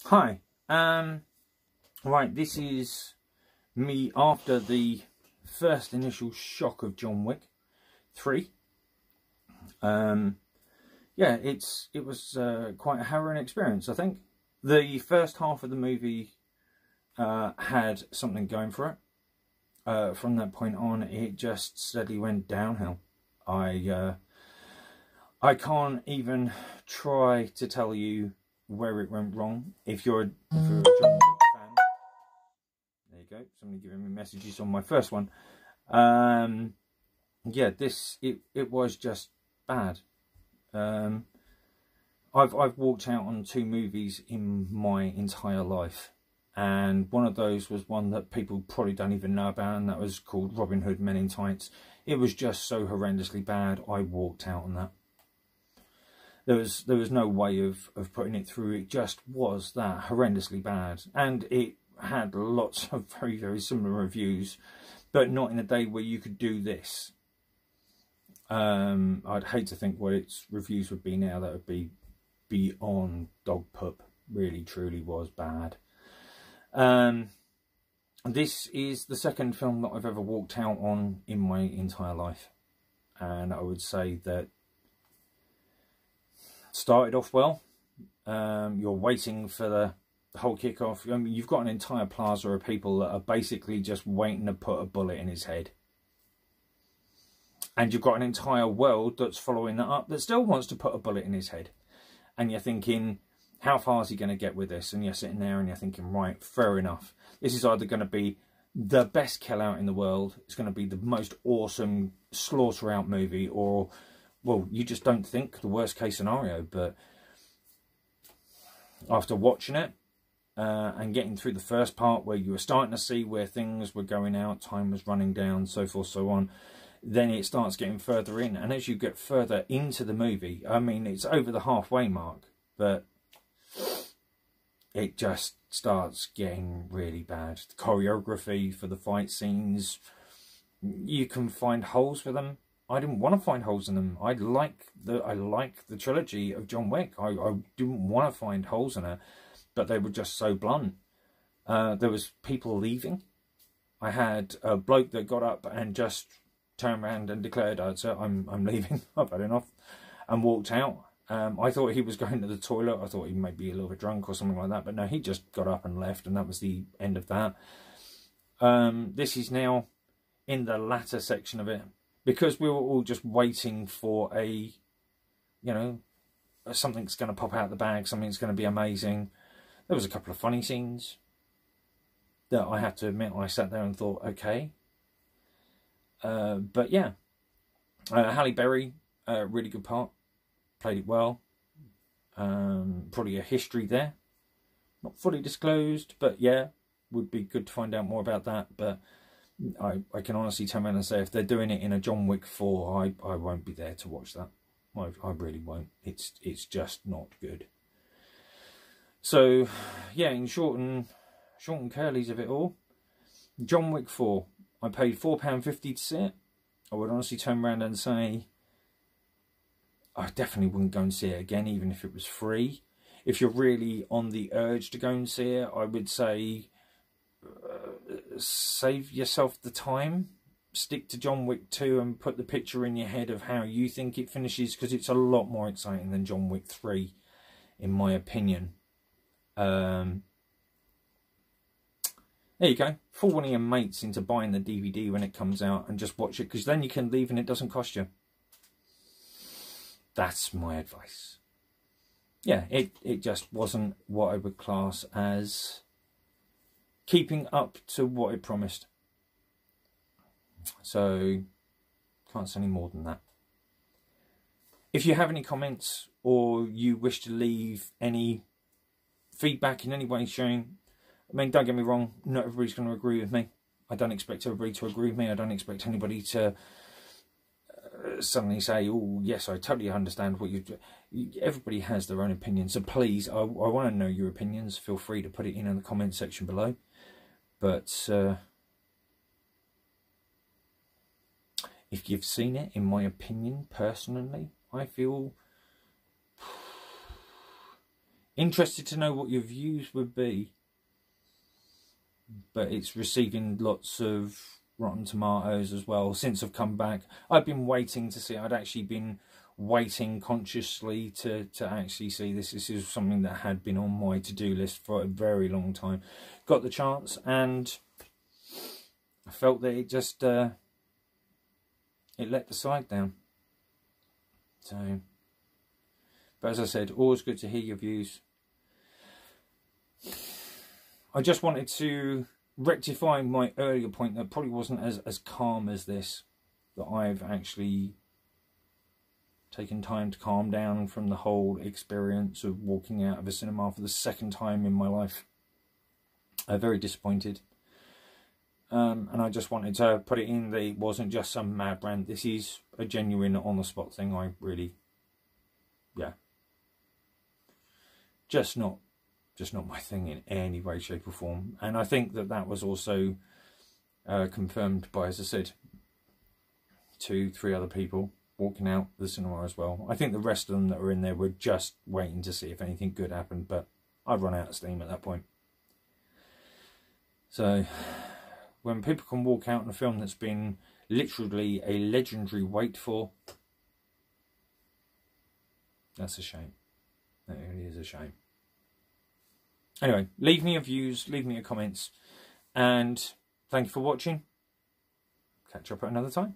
Hi, right, this is me after the first initial shock of John Wick 3. Yeah, it was quite a harrowing experience, I think. The first half of the movie had something going for it. From that point on, it just steadily went downhill. I can't even try to tell you where it went wrong. If you're a John Wick fan, there you go. Somebody giving me messages on my first one. Yeah, it was just bad. I've walked out on 2 movies in my entire life, and one of those was one that people probably don't even know about, and that was called Robin Hood Men in Tights. It was just so horrendously bad. I walked out on that. There was no way of putting it through. It just was that horrendously bad, and it had lots of very, very similar reviews, but not in a day where you could do this. I'd hate to think what its reviews would be now. That would be beyond dog poop. Really, truly was bad. This is the second film that I've ever walked out on in my entire life, and I would say that started off well. You're waiting for the whole kickoff. I mean, you've got an entire plaza of people that are basically just waiting to put a bullet in his head. And you've got an entire world that's following that up that still wants to put a bullet in his head. And you're thinking, how far is he going to get with this? And you're sitting there and you're thinking, right, fair enough. This is either going to be the best kill out in the world. It's going to be the most awesome slaughter out movie, or, well, you just don't think the worst case scenario. But after watching it and getting through the first part where you were starting to see where things were going out, time was running down, so forth, so on, then it starts getting further in. And as you get further into the movie, I mean, it's over the halfway mark, but it just starts getting really bad. The choreography for the fight scenes, you can find holes for them. I didn't want to find holes in them. I like the trilogy of John Wick. I didn't want to find holes in it, but they were just so blunt. There was people leaving. I had a bloke that got up and just turned around and declared, I'm leaving, I've had enough, and walked out. I thought he was going to the toilet. I thought he might be a little bit drunk or something like that, but no, he just got up and left, and that was the end of that. This is now in the latter section of it, because we were all just waiting for something's going to pop out of the bag, something's going to be amazing. There was a couple of funny scenes that I have to admit I sat there and thought, okay. But yeah, Halle Berry, really good part, played it well. Probably a history there, not fully disclosed, but yeah, would be good to find out more about that. But I can honestly turn around and say, if they're doing it in a John Wick 4, I won't be there to watch that. I really won't. It's just not good. So yeah, in short and curlies of it all, John Wick 4. I paid £4.50 to see it. I would honestly turn around and say I definitely wouldn't go and see it again, even if it was free. If you're really on the urge to go and see it, I would say save yourself the time. Stick to John Wick 2 and put the picture in your head of how you think it finishes, because it's a lot more exciting than John Wick 3, in my opinion. There you go. Fool one of your mates into buying the DVD when it comes out and just watch it, because then you can leave and it doesn't cost you. That's my advice. Yeah, it just wasn't what I would class as keeping up to what it promised. So, can't say any more than that. If you have any comments, or you wish to leave any feedback in any way, showing, I mean, don't get me wrong, not everybody's going to agree with me. I don't expect everybody to agree with me. I don't expect anybody to suddenly say, oh, yes, I totally understand what you do. Everybody has their own opinion. So please, I want to know your opinions. Feel free to put it in the comment section below. But if you've seen it, in my opinion, personally, I feel Interested to know what your views would be. But it's receiving lots of Rotten Tomatoes as well since I've come back. I've been waiting to see. I'd actually been waiting consciously to actually see this. This is something that had been on my to-do list for a very long time. Got the chance, and I felt that it just it let the side down. So, but as I said, always good to hear your views. I just wanted to rectify my earlier point that probably wasn't as calm as this, that I've actually taken time to calm down from the whole experience of walking out of a cinema for the second time in my life. Very disappointed. And I just wanted to put it in that it wasn't just some mad brand. This is a genuine on-the-spot thing. I really, yeah, just not my thing in any way, shape or form. And I think that that was also confirmed by, as I said, 2-3 other people walking out the cinema as well. I think the rest of them that were in there were just waiting to see if anything good happened, but I'd run out of steam at that point. So when people can walk out on a film that's been literally a legendary wait for, that's a shame. That really is a shame. Anyway, leave me your views, leave me your comments, and thank you for watching. Catch up at another time.